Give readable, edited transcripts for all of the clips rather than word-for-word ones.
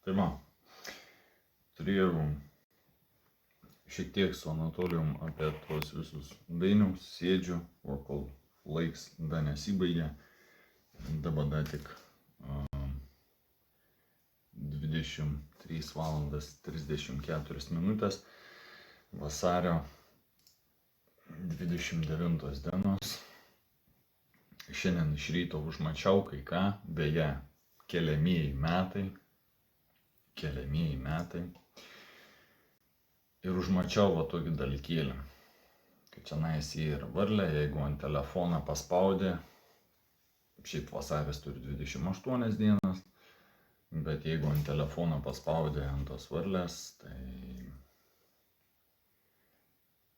Tai man, turėjau šiek tiek su Anatolijum apie tuos visus dainius, sėdžiu, o kol laiks dar nesibaigė, dabar dar tik 23 valandas 34 minutės vasario 29 dienos. Šiandien iš ryto užmačiau kai ką, beje, keliamieji metai. Ir užmačiau va tokį dalykėlį, kad čionais yra varlė, jeigu ant telefoną paspaudė, šiaip vasaris turi 28 dienas, bet jeigu ant telefono paspaudė ant tos varlės, tai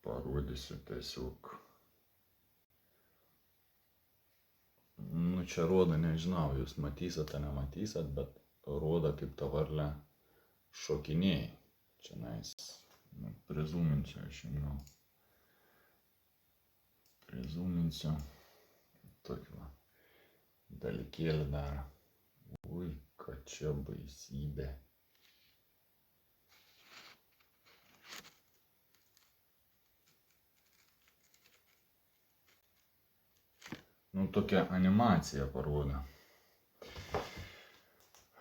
parodysiu tiesiog. Čia rodo, nežinau, jūs matysit ar nematysit, bet rodo kaip ta varlė šokinėja. Čionais, prizūminsiu aš jau. Prizūminsiu tokį va dalykėlį dar. Ui, kad čia baisybė. Tokia animacija parodo.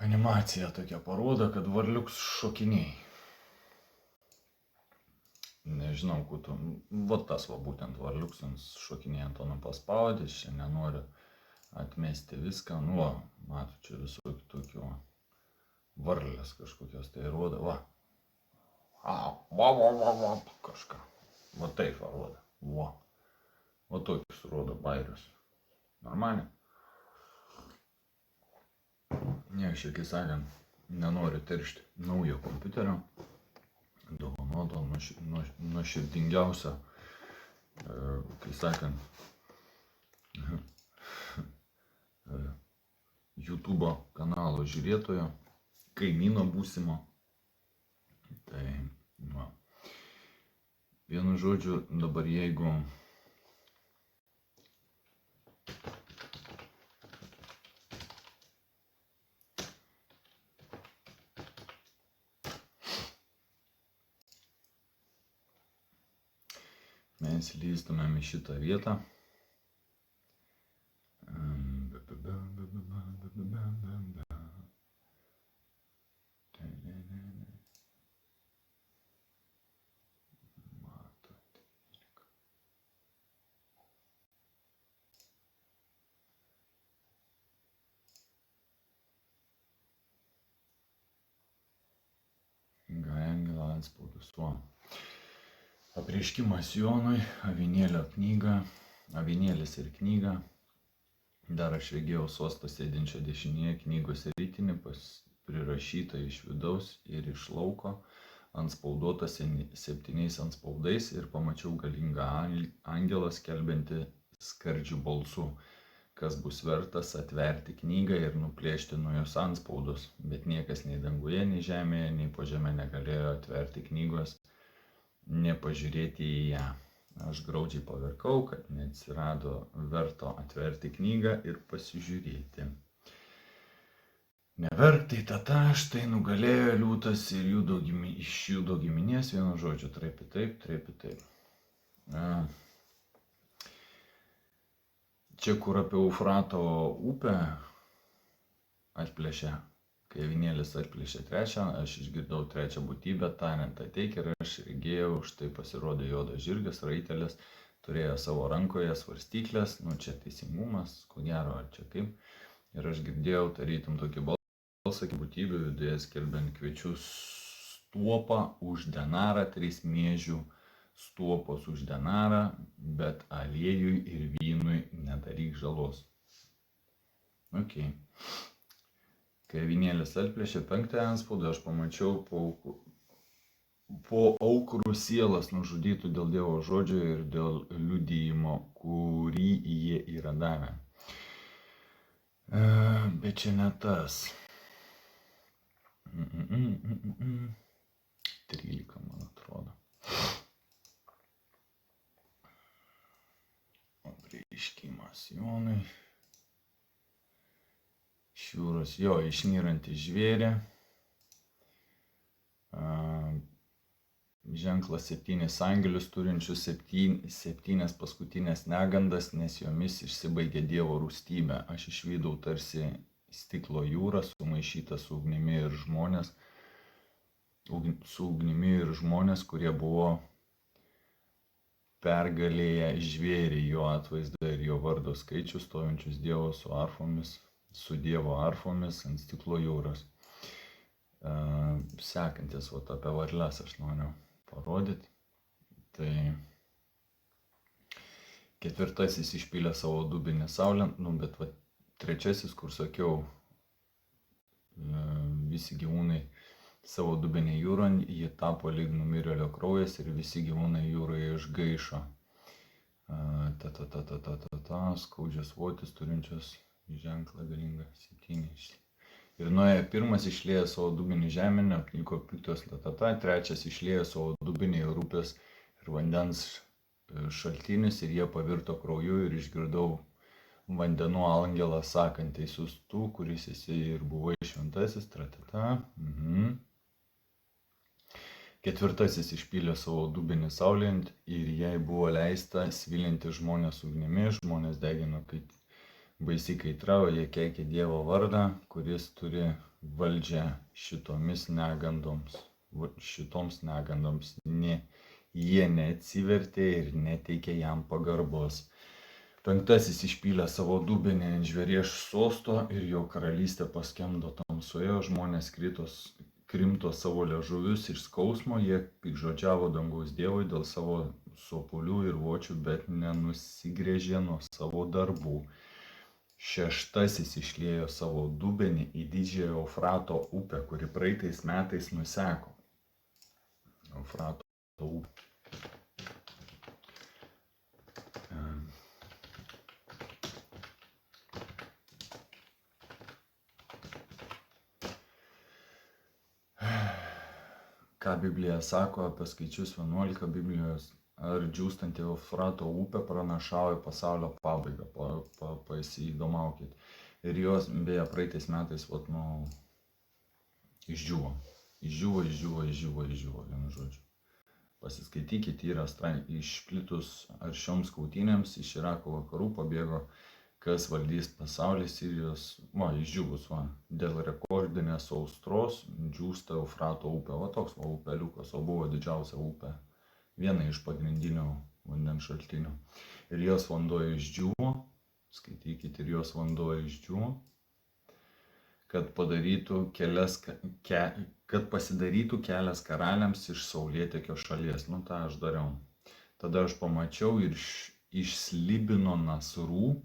Animacija tokia parodo, kad varliuks šokiniai. Nežinau, kuo va tas va būtent varliuks šokinėje ant to paspaudė, čia nenoriu atmesti viską, matot, čia visokių tokių varlės kažkokios, tai rodo, kažką, va taip va rodo, va tokius rodo bairius. Normaliai. Ne, aš kaip sakant, nenoriu teršti naujo kompiuterio, dovanoto nuoširdingiausio, kaip sakant, YouTube kanalo žiūrėtojo, kaimyno būsimo. Tai, vienu žodžiu, dabar jeigu mes lįstumėm į šitą vietą. Gaengelo antspaudus. Apreiškimas Jonui, avinėlis ir knyga. Dar aš regėjau sostą sėdinčią dešinėje knygos ritinį, prirašytą iš vidaus ir iš lauko, antspauduotą 7 antspaudais ir pamačiau galingą angelą skelbiantį skardžiu balsu, kas bus vertas atverti knygą ir nuplėšti nuo jos antspaudus, bet niekas nei danguje, nei žemėje, nei po žemę negalėjo atverti knygos, nepažiūrėti į ją. Aš graudžiai paverkau, kad neatsirado verto atverti knygą ir pasižiūrėti. Neverktai tata, štai nugalėjo liūtas ir iš Judo giminės, vienu žodžiu, traipi taip. Čia, kur apie Eufrato upę atplėšė, kai avinėlis atplėšė trečią, aš išgirdau trečią būtybę, tariant ateik, ir aš regėjau, štai pasirodė juodas žirgas, raitelis, turėjo savo rankoje svarstyklės, čia teisingumas, ko gero, ar čia kaip, ir aš girdėjau tarytum tokį balsą, būtybių viduje skelbiant kviečiu stuopą už denarą, 3 miežių stuopos už denarą, bet aliejui ir vynui nedaryk žalos. Ok. Kai avinėlis atplėšė 5 antspaudą, aš pamačiau po aukurų sielas nužudytų dėl Dievo žodžio ir dėl liudijimo, kurį jie yra davę. Bet čia ne tas. 13, man atrodo. Apreiškimas Jonui. Šiūras, jo, išnyrantį žvėrį. ženklas 7 angelius turinčius 7 paskutinės negandas, nes jomis išsibaigė Dievo rūstybė. Aš išvydau tarsi stiklo jūrą sumaišytą su ugnimi ir žmonės, kurie buvo pergalėję žvėrį, jo atvaizdą ir jo vardo skaičių, stovinčius Dievo su Dievo arfomis ant stiklo jūros. Sekantis, apie varles aš noriu parodyti. Tai 4 išpylė savo dubinį saulę, bet 3, kur sakiau, visi gyvūnai savo dubinį jūron, ji tapo lyg numirėlio kraujas ir visi gyvūnai jūroje išgaišo. Skaudžias votis turinčios ženklą galingą 7. Ir nuėjo 1 išliejo savo dubinį žemėn, apniko piktos 3 išliejo savo dubinį ir upės ir vandens šaltinius ir jie pavirto krauju ir išgirdau vandenų angelą sakant, teisus tu, kuris esi ir buvai šventasis, 4 išpylė savo dubinį saulėjant ir jai buvo leista svilinti žmonės ugnimi, žmonės degino kaip baisiai kaitra, o jie keikė Dievo vardą, kuris turi valdžią šitoms negandoms. Jie neatsivertė ir neteikė jam pagarbos. 5 išpylė savo dubinį ant žvėries sosto ir jo karalystė paskendo tamsoje, žmonės krimto savo liežuvius iš skausmo, jie piktžodžiavo dangaus Dievui dėl savo sopulių ir vočių, bet nenusigręžė nuo savo darbų. 6 išliejo savo dubenį į didžiąją Eufrato upę, kuri praeitais metais nuseko. Eufrato upė. Ką Biblija sako apie skaičius 11 Biblijos, ar džiūstanti Eufrato upė pranašauja pasaulio pabaigą, pasiįdomaukit. Ir jos, beje, praeitais metais, išdžiūvo, vienu žodžiu. Pasiskaitykit, yra išplitus aršioms kautynėms, iš Irako vakarų pabėgo, kas valdys pasaulį, Sirijos, išdžiūvus, dėl rekordinės saustros džiūsta Eufrato upė, toks upeliukas, o buvo didžiausia upė, viena iš pagrindinių vandens šaltinių. Ir jos vanduo išdžiūvo, skaitykit, ir jos vanduo išdžiūvo, kad pasidarytų kelias karaliams iš saulėtekio šalies. Tai aš dariau. Tada aš pamačiau ir iš slibino nasrų,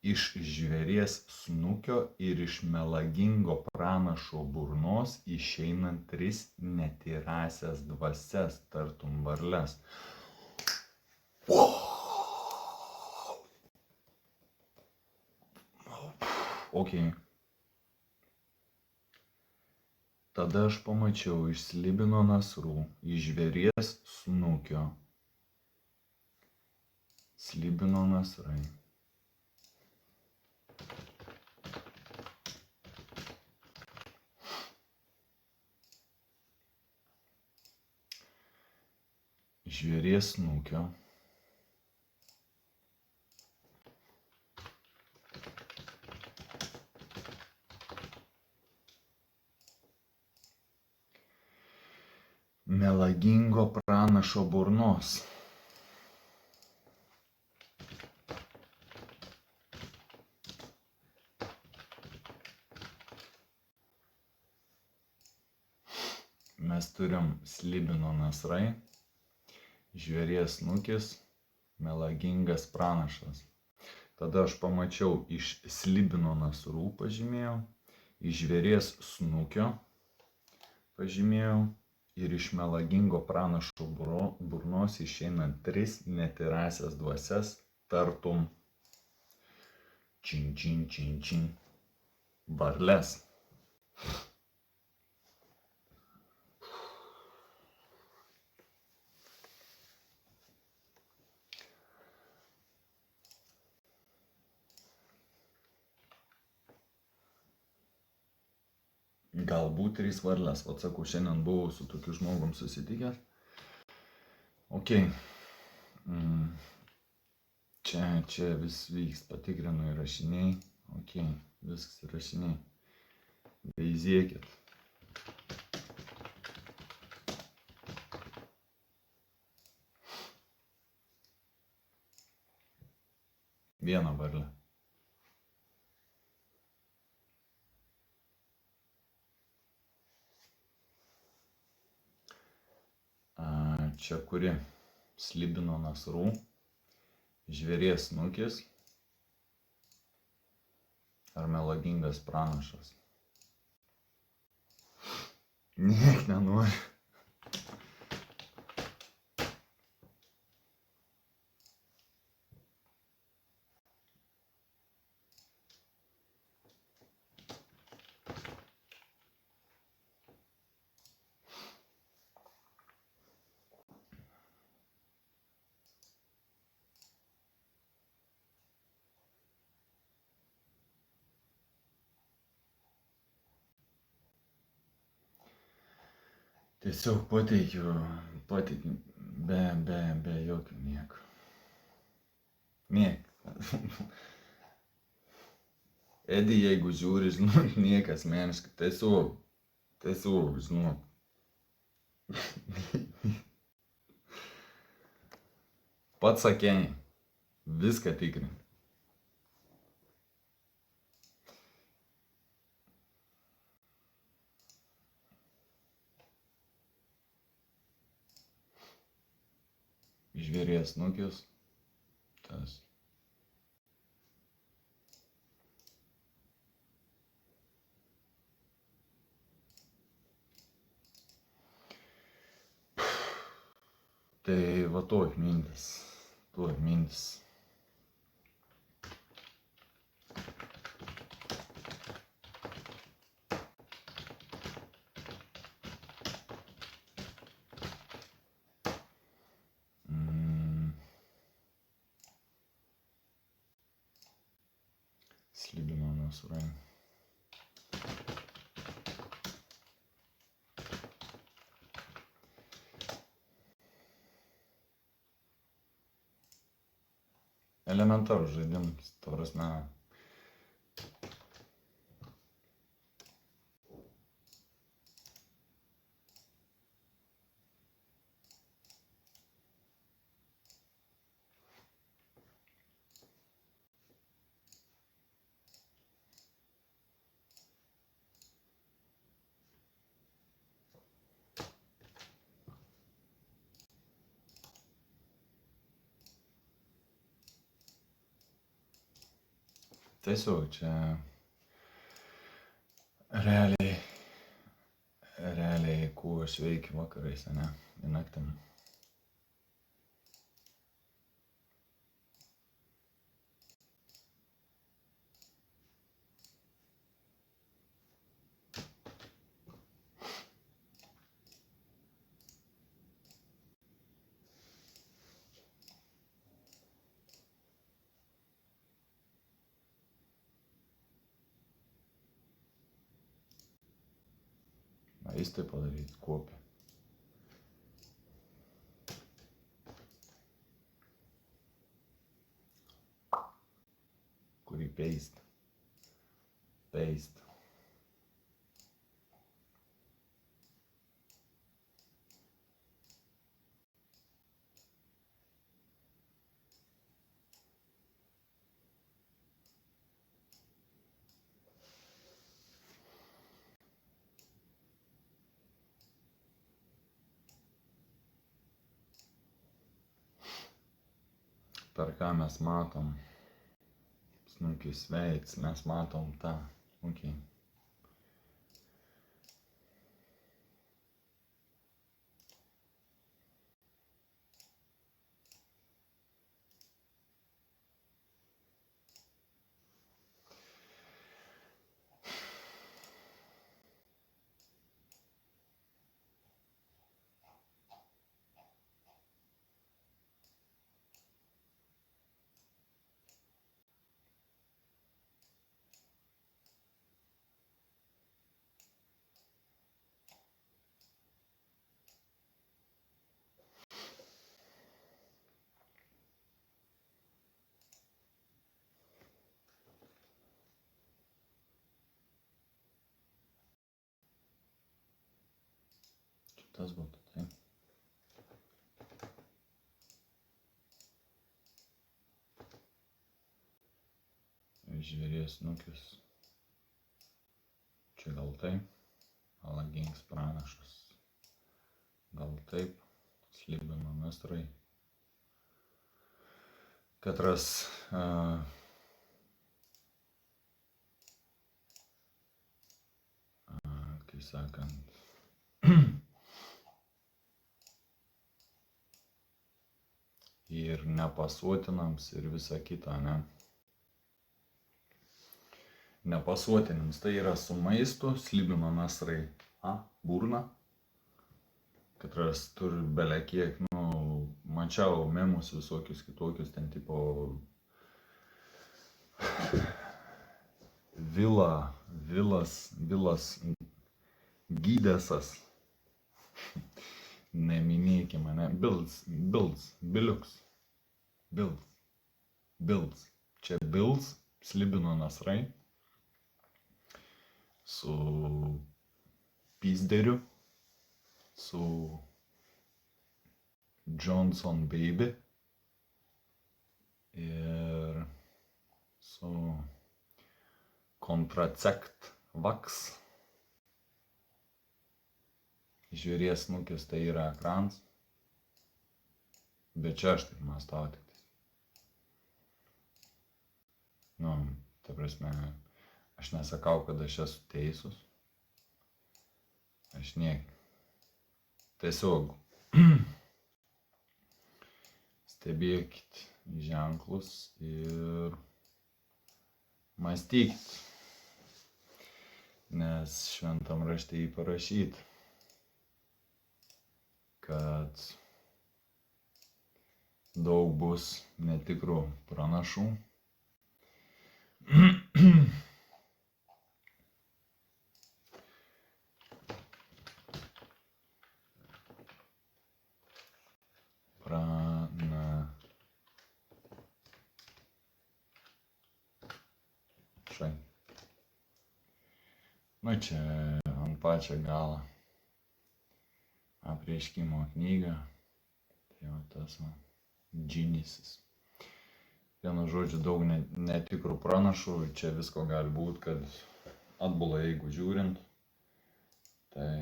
iš žvėries snukio ir iš melagingo pranašo burnos išeinant 3 netyrąsias dvasias, tartum varles. Tada aš pamačiau iš slibino nasrų, iš žvėries snukio. Slibino nasrai. Žvėries snukio. Melagingo pranašo burnos. Mes turim slibino nasrai, žvėries snukis, melagingas pranašas. Tada aš pamačiau iš slibino nasrų, pažymėjau, iš žvėries snukio, pažymėjau, ir iš melagingo pranašo burnos išeinant 3 netyrąsias dvasias, tartum čin, varles. Galbūt 3 varlės. Vat sakau, šiandien buvau su tokiu žmogum susitikęs. Ok. Čia vis vyks, patikrinu įrašiniai. Ok, viskas įrašiniai. Veizėkit. Vieną varlę. Čia kuri? Slibino nasrų, žvėries snukis ar melagingas pranašas? Niek nenori. Tiesiog pateikiu be jokių nieko. Niek. Edi, jeigu žiūri, žinok, niekas meniškai. Tiesiog, žinok. Pats sakėjai, viską tikrink. Žvėries snukis, tas. Tai va tuoj mintis. Slibino nasrai. Elementarus žaidimas, ta prasme. Tiesiog čia realiai, kuo aš veikiu vakarais, ane, į naktim. Jis tai padaryti, kopį. Kurį paste. Per ką mes matom snukis veids, mes matom tą snukį. tas būtų, taip. Žvėries snukis. Čia gal taip. Alagings pranašas. Gal taip. Slibino mestrai. Katras kaip sakant, ir nepasuotinams ir visa kita, ne? Nepasuotinams tai yra su maistu, slibino mestrai, burna. Katras turi belekiek, mačiau memus visokius kitokius, ten tipo vilas gydesas. Neminėkime, ne? Bilds. Čia Bilds, slibino nasrai su Pizderiu, su Johnson Baby ir su Contracept Vax. Žvėries snukis tai yra ekrans, bet čia aš taip mąstau tik. Ta prasme, aš nesakau, kad aš esu teisus. Aš tiesiog stebėkit ženklus ir mąstykit, nes šventam rašte parašyta, kad daug bus netikrų pranašų. Pranašai. Čia ant pačio galo apreiškimo knyga. Tai jau tas Genesis. Vienu žodžiu, daug netikrų pranašų. Čia visko gali būti, kad atbula, jeigu žiūrint. Tai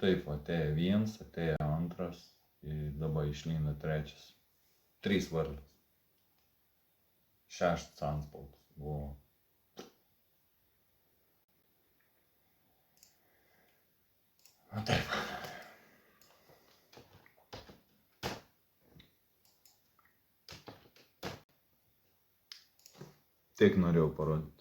taip, atėjo vienas, atėjo antras ir dabar išlyna trečias. 3 varlės. 6 antspaudas. Taip. Tiek norėjau parodyti.